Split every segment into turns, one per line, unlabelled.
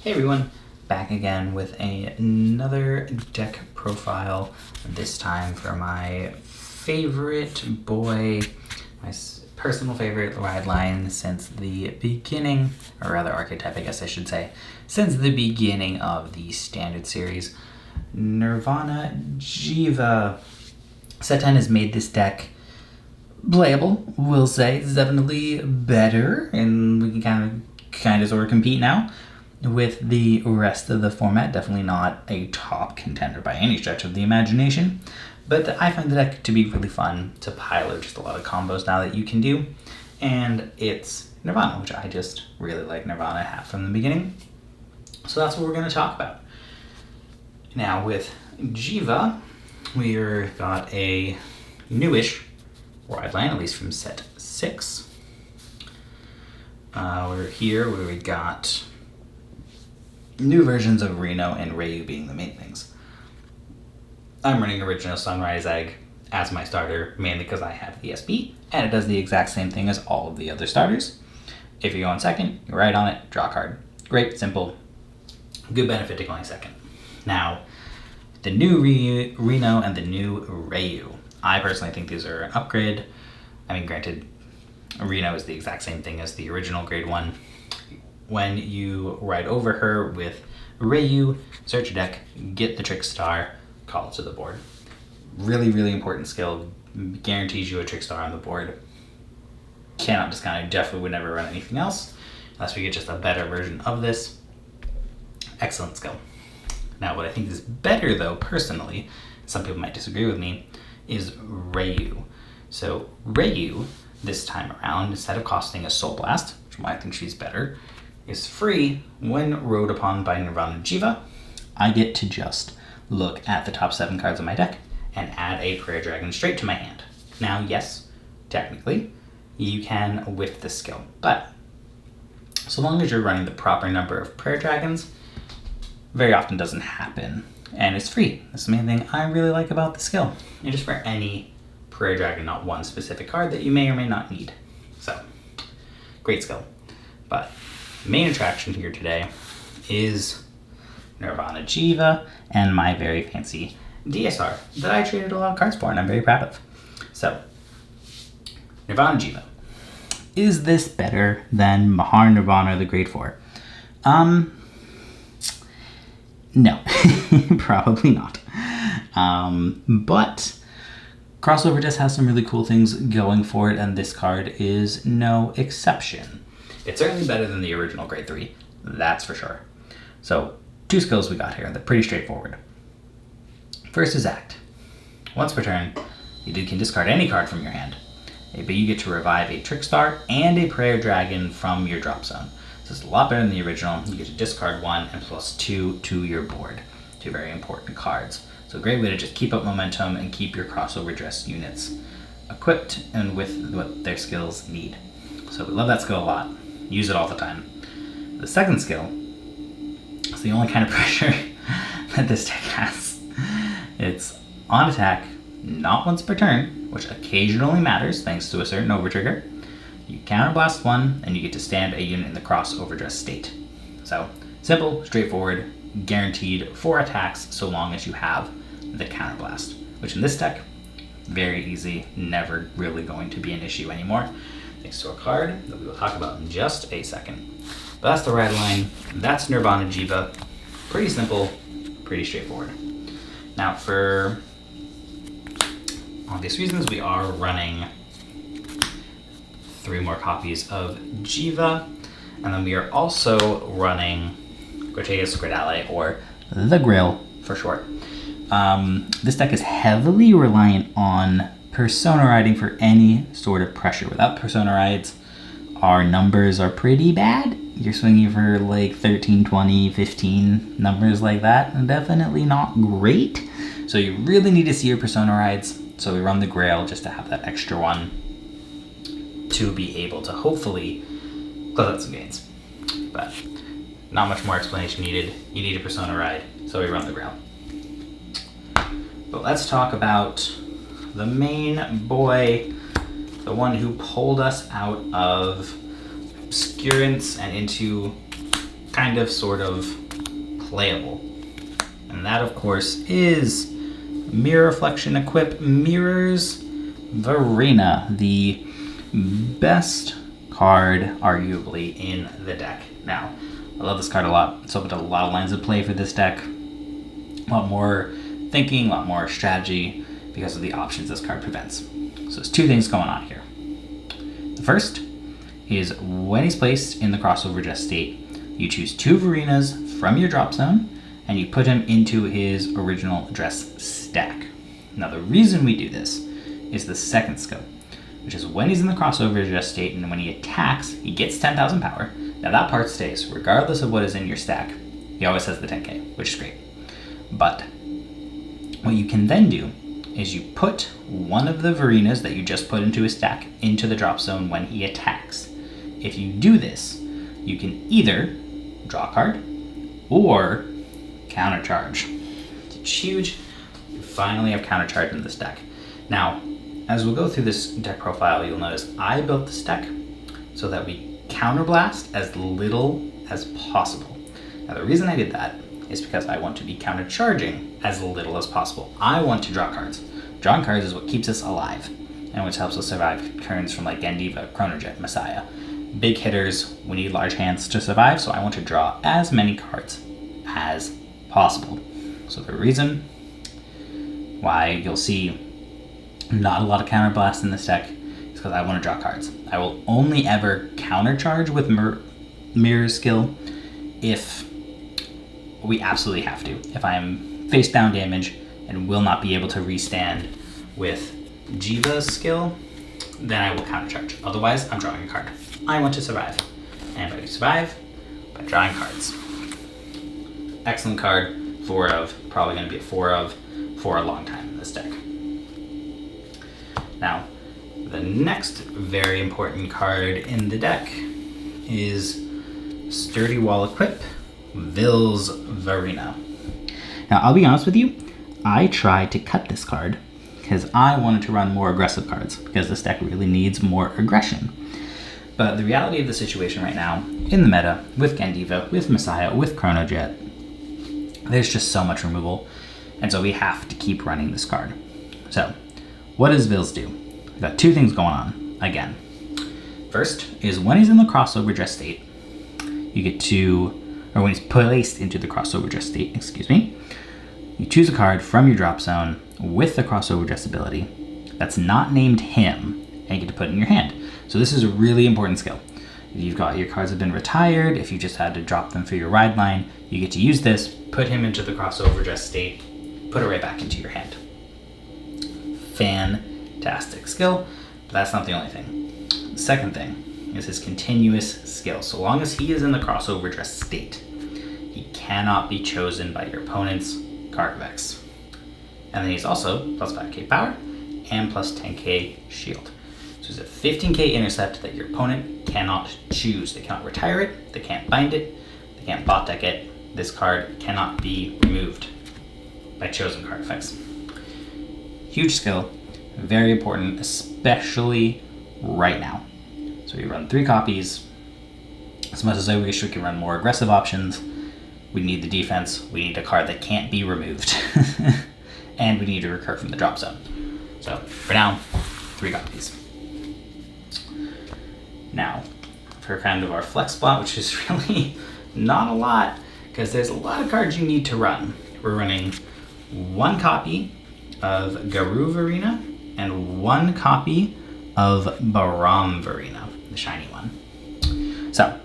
Hey everyone, back again with another deck profile, this time for my favorite boy, my personal favorite ride line since the beginning, or rather archetype I guess I should say, since the beginning of the standard series, Nirvana Jheva. Set 10 has made this deck playable, we'll say. It's definitely better, and we can kind of sort of compete now with the rest of the format. Definitely not a top contender by any stretch of the imagination, but I find the deck to be really fun to pilot. Just a lot of combos now that you can do, and it's Nirvana, which I just really like Nirvana have from the beginning. So that's what we're going to talk about. Now with Jheva, we've got a newish ride line, at least from set 6. We're here where we got new versions of Reno and Ryu being the main things. I'm running original Sunrise Egg as my starter, mainly because I have ESP, and it does the exact same thing as all of the other starters. If you go on second, you ride on it, draw a card. Great, simple, good benefit to going second. Now, the new Reno and the new Ryu. I personally think these are an upgrade. I mean, granted, Reno is the exact same thing as the original grade 1. When you ride over her with Ryu, search your deck, get the Trickstar, call it to the board. Really, really important skill. Guarantees you a Trickstar on the board. Cannot discount it. Definitely would never run anything else unless we get just a better version of this. Excellent skill. Now, what I think is better, though, personally, some people might disagree with me, is Ryu. So Ryu, this time around, instead of costing a Soul Blast, which is why I think she's better, is free when rode upon by Nirvana Jheva. I get to just look at the top 7 cards of my deck and add a Prayer Dragon straight to my hand. Now, yes, technically, you can whiff the skill, but so long as you're running the proper number of Prayer Dragons, very often doesn't happen, and it's free. That's the main thing I really like about the skill. And just for any Prayer Dragon, not one specific card that you may or may not need. So, great skill. But main attraction here today is Nirvana Jheva and my very fancy DSR that I traded a lot of cards for and I'm very proud of. So, Nirvana Jheva. Is this better than Mahar Nirvana the Grade 4? No, probably not. But Crossover just has some really cool things going for it, and this card is no exception. It's certainly better than the original Grade 3, that's for sure. So, 2 skills we got here, they're pretty straightforward. First is Act. Once per turn, you can discard any card from your hand, but you get to revive a Trickstar and a Prayer Dragon from your drop zone. So it's a lot better than the original. You get to discard 1 and +2 to your board. 2 very important cards. So a great way to just keep up momentum and keep your crossover dress units equipped and with what their skills need. So we love that skill a lot. Use it all the time. The second skill is the only kind of pressure that this deck has. It's on attack, not once per turn, which occasionally matters thanks to a certain overtrigger. You counterblast 1, and you get to stand a unit in the crossover dress state. So, simple, straightforward, guaranteed 4 attacks so long as you have the counterblast, which in this deck, very easy, never really going to be an issue anymore, thanks to a card that we will talk about in just a second. But that's the ride line. That's Nirvana Jheva. Pretty simple, pretty straightforward. Now, for obvious reasons, we are running 3 more copies of Jheva, and then we are also running Grataeus Gradale, or the Grail for short. This deck is heavily reliant on Persona Riding for any sort of pressure. Without Persona Rides, our numbers are pretty bad. You're swinging for like 13, 20, 15, numbers like that, and definitely not great. So you really need to see your Persona Rides, so we run the Grail just to have that extra one to be able to hopefully close out some gains. But not much more explanation needed. You need a Persona Ride, so we run the Grail. But let's talk about the main boy, the one who pulled us out of obscurance and into kind of, sort of playable. And that, of course, is Mirror Reflection Equip Mirrors Verena, the best card, arguably, in the deck. Now, I love this card a lot. It's opened a lot of lines of play for this deck. A lot more thinking, a lot more strategy because of the options this card prevents. So there's two things going on here. The first is when he's placed in the crossover dress state, you choose 2 Verenas from your drop zone and you put him into his original dress stack. Now the reason we do this is the second skill, which is when he's in the crossover dress state and when he attacks, he gets 10,000 power. Now that part stays regardless of what is in your stack. He always has the 10k, which is great. But what you can then do is you put one of the Verenas that you just put into his stack into the drop zone when he attacks. If you do this, you can either draw a card or countercharge. It's huge. You finally have countercharge in this deck. Now, as we'll go through this deck profile, you'll notice I built this deck so that we counterblast as little as possible. Now, the reason I did that is because I want to be countercharging as little as possible. I want to draw cards. Drawing cards is what keeps us alive and which helps us survive turns from like Gandiva, Chronojet, Messiah. Big hitters, we need large hands to survive, so I want to draw as many cards as possible. So the reason why you'll see not a lot of counterblast in this deck is because I want to draw cards. I will only ever countercharge with mirror skill if we absolutely have to. If I am face down damage and will not be able to restand with Jheva's skill, then I will countercharge. Otherwise, I'm drawing a card. I want to survive. And how do you survive? By drawing cards. Excellent card. 4 of. Probably going to be a 4 of for a long time in this deck. Now, the next very important card in the deck is Sturdy Wall Equip, Vil's Verena. Now, I'll be honest with you, I tried to cut this card because I wanted to run more aggressive cards because this deck really needs more aggression. But the reality of the situation right now, in the meta, with Gandiva, with Messiah, with Chronojet, there's just so much removal, and so we have to keep running this card. So, what does Vils do? We've got 2 things going on, again. First is when he's in the crossover dress state, you get to, or when he's placed into the crossover dress state, you choose a card from your drop zone with the crossover dress ability that's not named him, and you get to put it in your hand. So this is a really important skill. If you've got your cards have been retired, if you just had to drop them for your ride line, you get to use this, put him into the crossover dress state, put it right back into your hand. Fantastic skill, but that's not the only thing. The second thing is his continuous skill. So long as he is in the crossover dress state, he cannot be chosen by your opponent's card vex. And then he's also plus 5k power and plus 10k shield. So it's a 15k intercept that your opponent cannot choose. They cannot retire it, they can't bind it, they can't bot deck it. This card cannot be removed by chosen card effects. Huge skill, very important, especially right now. So we run 3 copies. As much as I wish we could run more aggressive options, we need the defense, we need a card that can't be removed, and we need to recur from the drop zone. So for now, 3 copies. Now, for kind of our flex spot, which is really not a lot, because there's a lot of cards you need to run. We're running 1 copy of Garu Verena and 1 copy of Baram Verena, the shiny one. So,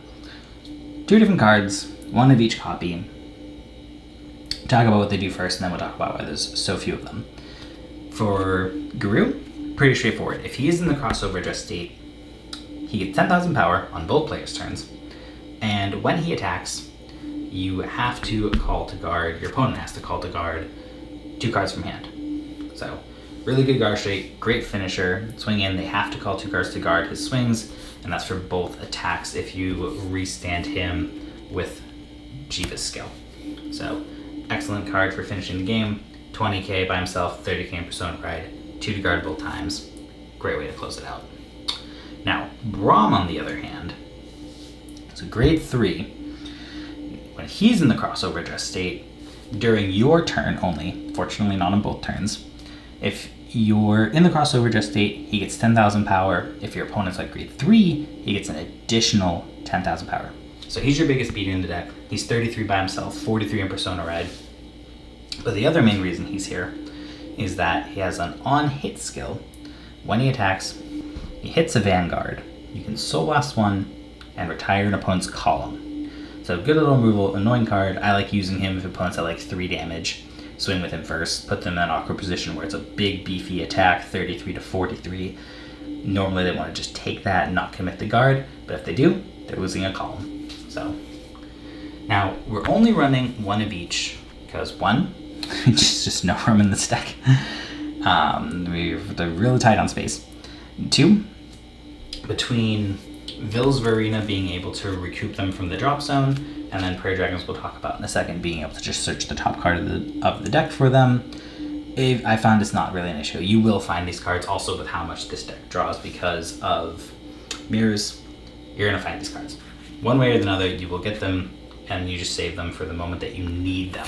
2 different cards, 1 of each copy. Talk about what they do first, and then we'll talk about why there's so few of them. For Garu, pretty straightforward. If he is in the crossover dress state, he gets 10,000 power on both players' turns, and when he attacks, you have to call to guard, your opponent has to call to guard 2 cards from hand. So, really good guard straight, great finisher. Swing in, they have to call 2 cards to guard his swings, and that's for both attacks if you restand him with Jheva's skill. So, excellent card for finishing the game. 20k by himself, 30k in Persona Pride, 2 to guard both times. Great way to close it out. Now, Braum, on the other hand, is a grade 3, he's in the crossover dress state, during your turn only, fortunately not on both turns, if you're in the crossover dress state, he gets 10,000 power. If your opponent's like grade 3, he gets an additional 10,000 power. So he's your biggest beater in the deck. He's 33 by himself, 43 in Persona Red. But the other main reason he's here is that he has an on-hit skill. When he attacks, he hits a Vanguard. You can Soul Blast one and retire an opponent's column. So good little removal, annoying card. I like using him if opponents have like 3 damage. Swing with him first, put them in an awkward position where it's a big beefy attack, 33 to 43. Normally they want to just take that and not commit the guard, but if they do, they're losing a column. So now we're only running one of each because one, there's just no room in this deck. They're really tight on space. 2, between Vils Verena being able to recoup them from the drop zone, and then Prayer Dragons we'll talk about in a second, being able to just search the top card of the deck for them. I found it's not really an issue. You will find these cards also with how much this deck draws because of mirrors. You're going to find these cards. One way or another, you will get them, and you just save them for the moment that you need them.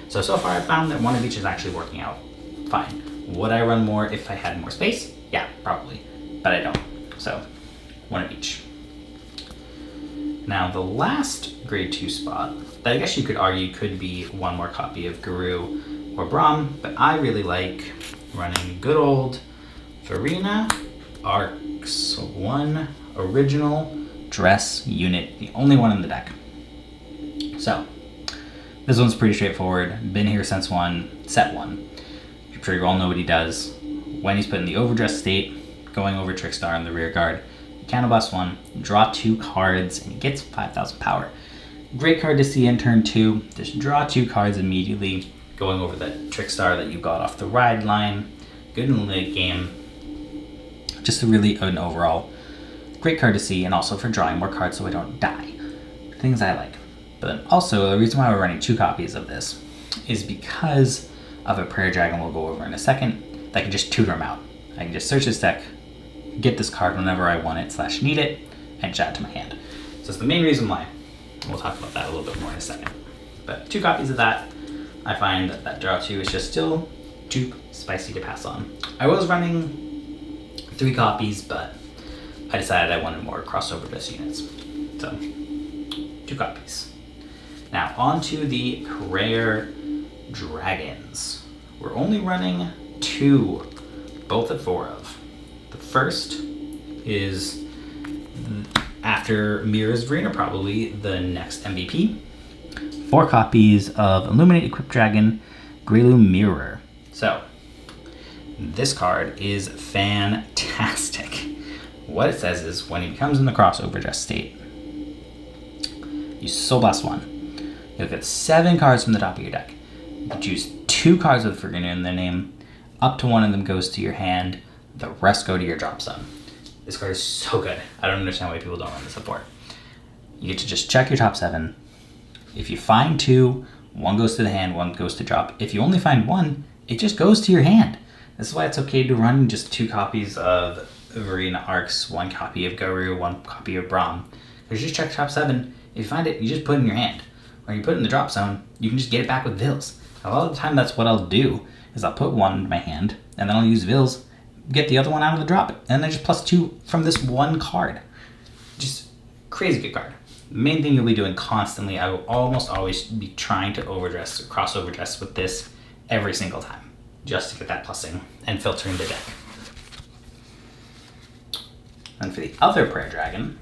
So far I found that one of each is actually working out fine. Would I run more if I had more space? Yeah, probably. But I don't. So, one of each. Now, the last grade 2 spot, that I guess you could argue could be one more copy of Guru or Braum, but I really like running good old Verena Arcs 1 original dress unit, the only one in the deck. So, this one's pretty straightforward. Been here since set 1. I'm sure you all know what he does. When he's put in the overdress state, going over Trickstar in the rear guard, Counterblast 1, draw 2 cards, and he gets 5,000 power. Great card to see in turn 2. Just draw 2 cards immediately, going over that Trickstar that you got off the ride line. Good in the late game. Just an overall great card to see, and also for drawing more cards so I don't die. Things I like. But then also, the reason why we're running 2 copies of this is because of a Prayer Dragon we'll go over in a second that can just tutor him out. I can just search this deck, get this card whenever I want it / need it, and just add it to my hand. So it's the main reason why. We'll talk about that a little bit more in a second. But 2 copies of that, I find that draw 2 is just still too spicy to pass on. I was running 3 copies, but I decided I wanted more crossover dress units. So, 2 copies. Now, on to the Prayer Dragons. We're only running 2, both at 4 of. The first is, after Mirror's Verena, probably the next MVP. 4 copies of Illuminate Equipped Dragon, Greyloom Mirror. So, this card is fantastic. What it says is, when he becomes in the crossover dress state, you Soul Blast 1. You'll get 7 cards from the top of your deck. You can choose 2 cards with Verena in their name. Up to 1 of them goes to your hand. The rest go to your drop zone. This card is so good. I don't understand why people don't run this before. You get to just check your top 7. If you find 2, 1 goes to the hand, 1 goes to drop. If you only find 1, it just goes to your hand. This is why it's okay to run just 2 copies of Verena Arcs, 1 copy of Guru, 1 copy of Braum. Because you just check top 7. If you find it, you just put it in your hand. When you put it in the drop zone, you can just get it back with Vils. A lot of the time, that's what I'll do, is I'll put 1 in my hand, and then I'll use Vils, get the other 1 out of the drop, and then just plus 2 from this 1 card. Just crazy good card. The main thing you'll be doing constantly, I will almost always be trying to overdress or cross overdress with this every single time, just to get that plussing and filtering the deck. And for the other Prayer Dragon,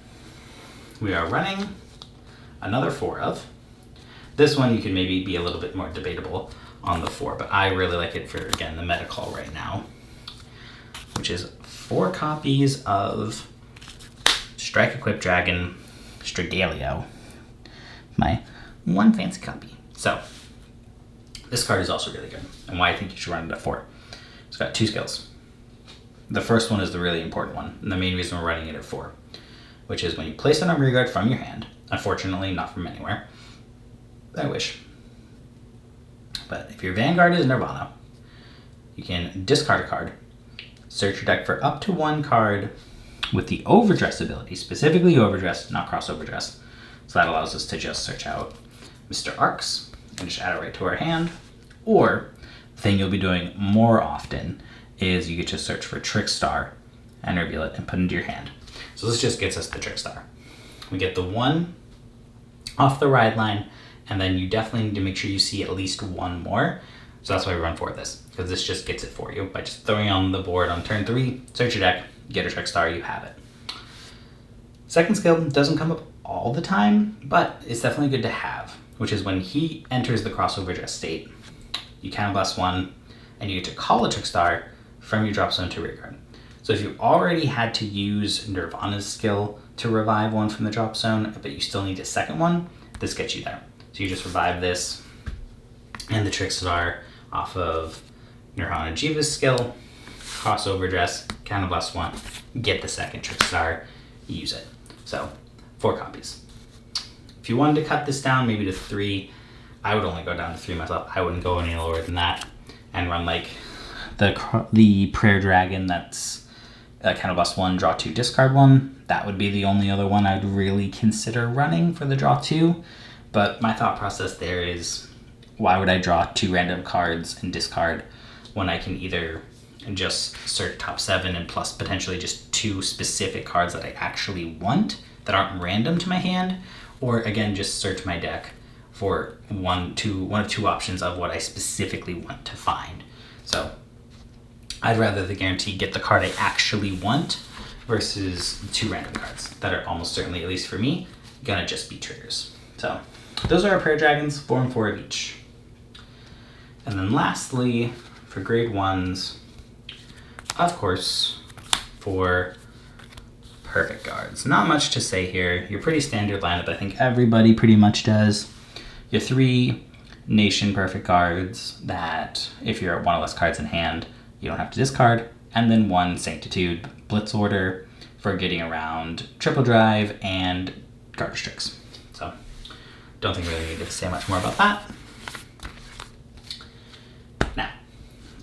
we are running another 4 of. This one you can maybe be a little bit more debatable on the 4, but I really like it for, again, the meta call right now, which is 4 copies of Strike Equipped Dragon Stragaleo. My 1 fancy copy. So, this card is also really good, and why I think you should run it at 4. It's got 2 skills. The first one is the really important one, and the main reason we're running it at 4, which is when you place it on rear guard from your hand, unfortunately not from anywhere, I wish, but if your Vanguard is Nirvana, you can discard a card, search your deck for up to 1 card with the overdress ability, specifically overdress, not cross overdress, so that allows us to just search out Mr. Arcs and just add it right to our hand. Or the thing you'll be doing more often is you get to search for Trickstar and reveal it and put it into your hand. So this just gets us the Trickstar. We get the 1 off the ride line, and then you definitely need to make sure you see at least 1 more. So that's why we run 4 of this, because this just gets it for you by just throwing it on the board on turn 3, search your deck, get a Trickstar, you have it. Second skill doesn't come up all the time, but it's definitely good to have, which is when he enters the crossover dress state, you counterblast 1, and you get to call a Trickstar from your drop zone to rear guard. So if you already had to use Nirvana's skill to revive 1 from the drop zone, but you still need a second one, this gets you there. So you just revive this and the Trickstar off of Nirvana Jheva's skill, crossover dress, counterblast 1, get the second Trickstar, use it. So 4 copies. If you wanted to cut this down maybe to 3, I would only go down to 3 myself. I wouldn't go any lower than that and run like the Prayer Dragon that's counterblast 1, draw 2, discard 1. That would be the only other one I'd really consider running for the draw 2. But my thought process there is, why would I draw 2 random cards and discard when I can either just search top 7 and plus potentially just 2 specific cards that I actually want that aren't random to my hand, or again just search my deck for one of 2 options of what I specifically want to find. So I'd rather the guarantee get the card I actually want versus 2 random cards that are almost certainly, at least for me, gonna just be triggers. So those are our Prayer Dragons, 4 and 4 of each. And then lastly, for grade 1s, of course, for Perfect Guards. Not much to say here. Your pretty standard lineup, I think everybody pretty much does. Your 3 Nation Perfect Guards that, if you're at 1 or less cards in hand, you don't have to discard, and then 1 Sanctitude Blitz Order for getting around Triple Drive and Guard Restricts. So, don't think we really need to say much more about that. Now,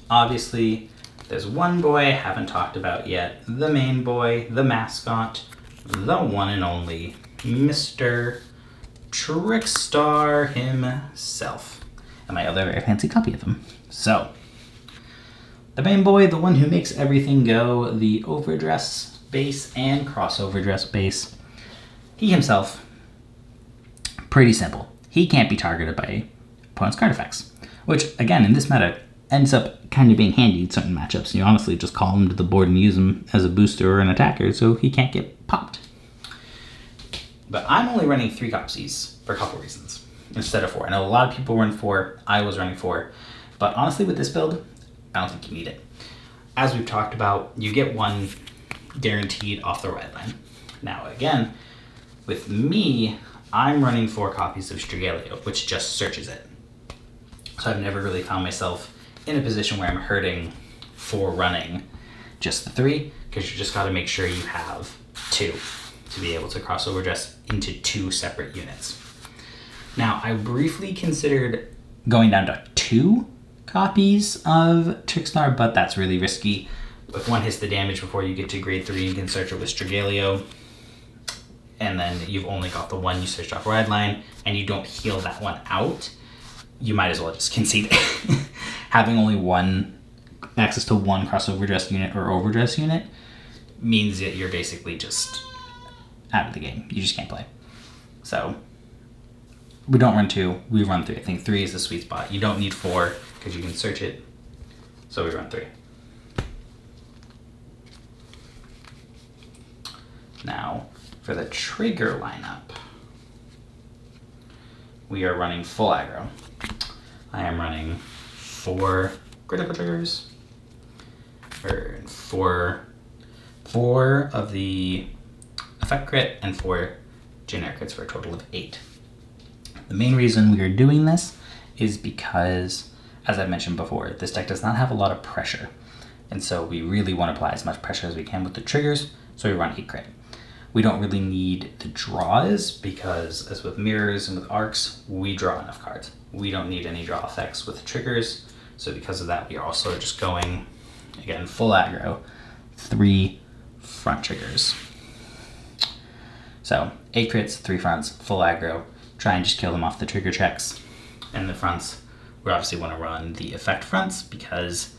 obviously, there's one boy I haven't talked about yet, the main boy, the mascot, the one and only Mr. Trickstar himself, and my other very fancy copy of him. So, the main boy, the one who makes everything go, the overdress base and crossover dress base, he himself, pretty simple. He can't be targeted by opponent's card effects, which, again, in this meta, ends up kind of being handy in certain matchups. You honestly just call him to the board and use him as a booster or an attacker so he can't get popped. But I'm only running 3 copies for a couple reasons instead of 4. I know a lot of people run 4. I was running 4. But honestly, with this build, I don't think you need it. As we've talked about, you get 1 guaranteed off the red line. Now, again, with me, I'm running 4 copies of Strigalio, which just searches it. So I've never really found myself in a position where I'm hurting for running just the 3, because you just got to make sure you have 2 to be able to crossover dress into 2 separate units. Now, I briefly considered going down to 2 copies of Trickstar, but that's really risky. If 1 hits the damage before you get to grade 3, you can search it with Strigalio, and then you've only got the 1 you searched off red line, and you don't heal that 1 out, you might as well just concede it. Having only access to 1 crossover dress unit or overdress unit means that you're basically just out of the game. You just can't play. So we don't run 2, we run 3. I think 3 is the sweet spot. You don't need 4 because you can search it. So we run 3. Now, for the trigger lineup, we are running full aggro. I am running 4 critical triggers, or 4 of the effect crit and 4 generic crits for a total of 8. The main reason we are doing this is because, as I mentioned before, this deck does not have a lot of pressure, and so we really want to apply as much pressure as we can with the triggers, so we run 8 crit. We don't really need the draws because, as with mirrors and with arcs, we draw enough cards. We don't need any draw effects with triggers, so because of that, we are also just going, again, full aggro, 3 front triggers. So 8 crits, 3 fronts, full aggro, try and just kill them off the trigger checks. And the fronts, we obviously want to run the effect fronts because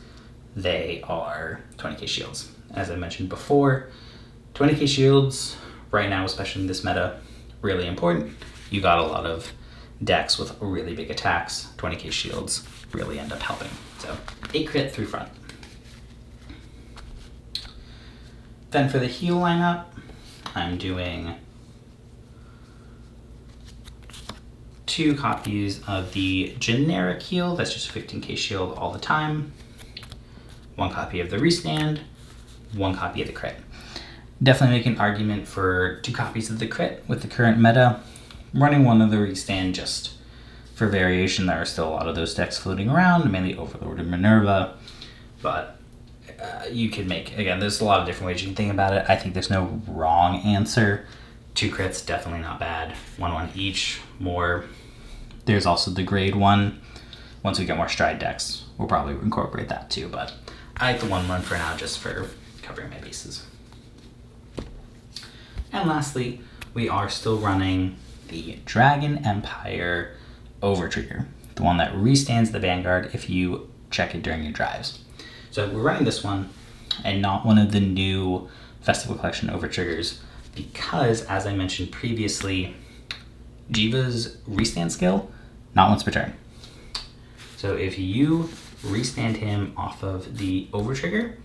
they are 20k shields. As I mentioned before, 20k shields, right now, especially in this meta, really important. You got a lot of decks with really big attacks. 20k shields really end up helping. So 8 crit, 3 front. Then for the heal lineup, I'm doing 2 copies of the generic heal, that's just 15k shield all the time. 1 copy of the restand, 1 copy of the crit. Definitely make an argument for 2 copies of the crit with the current meta. I'm running 1 of the restand just for variation. There are still a lot of those decks floating around, mainly Overlord and Minerva, but you could make, again, there's a lot of different ways you can think about it. I think there's no wrong answer. 2 crits, definitely not bad. 1/1 each, more. There's also the grade 1. Once we get more stride decks, we'll probably incorporate that too, but I like the 1/1 for now just for covering my bases. And lastly, we are still running the Dragon Empire Overtrigger, the one that restands the Vanguard if you check it during your drives. So we're running this one and not one of the new Festival Collection Overtriggers because, as I mentioned previously, Jheva's restand skill, not once per turn. So if you restand him off of the Overtrigger,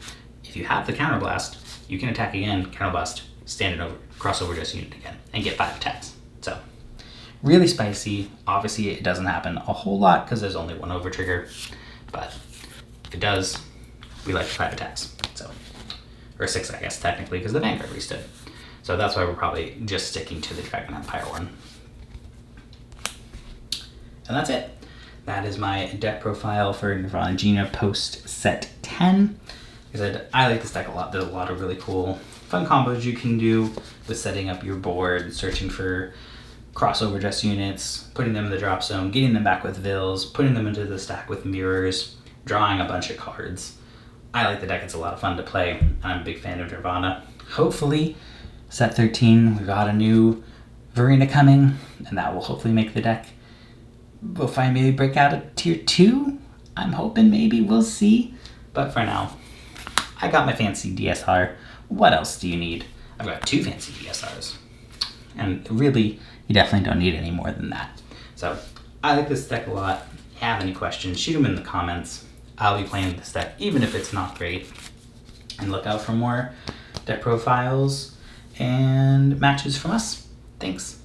if you have the Counterblast, you can attack again, Counterblast, stand it over, crossover just unit again, and get 5 attacks. So really spicy. Obviously it doesn't happen a whole lot because there's only 1 Overtrigger, but if it does, we like 5 attacks. So, or 6, I guess, technically, because the Vanguard restood. So that's why we're probably just sticking to the Dragon Empire one. And that's it. That is my deck profile for Nirvana Gina post set 10. Like I said, I like this deck a lot. There's a lot of really cool, fun combos you can do with setting up your board, searching for crossover dress units, putting them in the drop zone, getting them back with Vills, putting them into the stack with mirrors, drawing a bunch of cards. I like the deck. It's a lot of fun to play. I'm a big fan of Nirvana. Hopefully, set 13, we've got a new Verena coming, and that will hopefully make the deck. We'll find maybe break out a tier 2. I'm hoping maybe, we'll see. But for now, I got my fancy DSR. What else do you need? I've got 2 fancy DSRs. And really, you definitely don't need any more than that. So I like this deck a lot. If you have any questions, shoot them in the comments. I'll be playing this deck, even if it's not great. And look out for more deck profiles and matches from us. Thanks.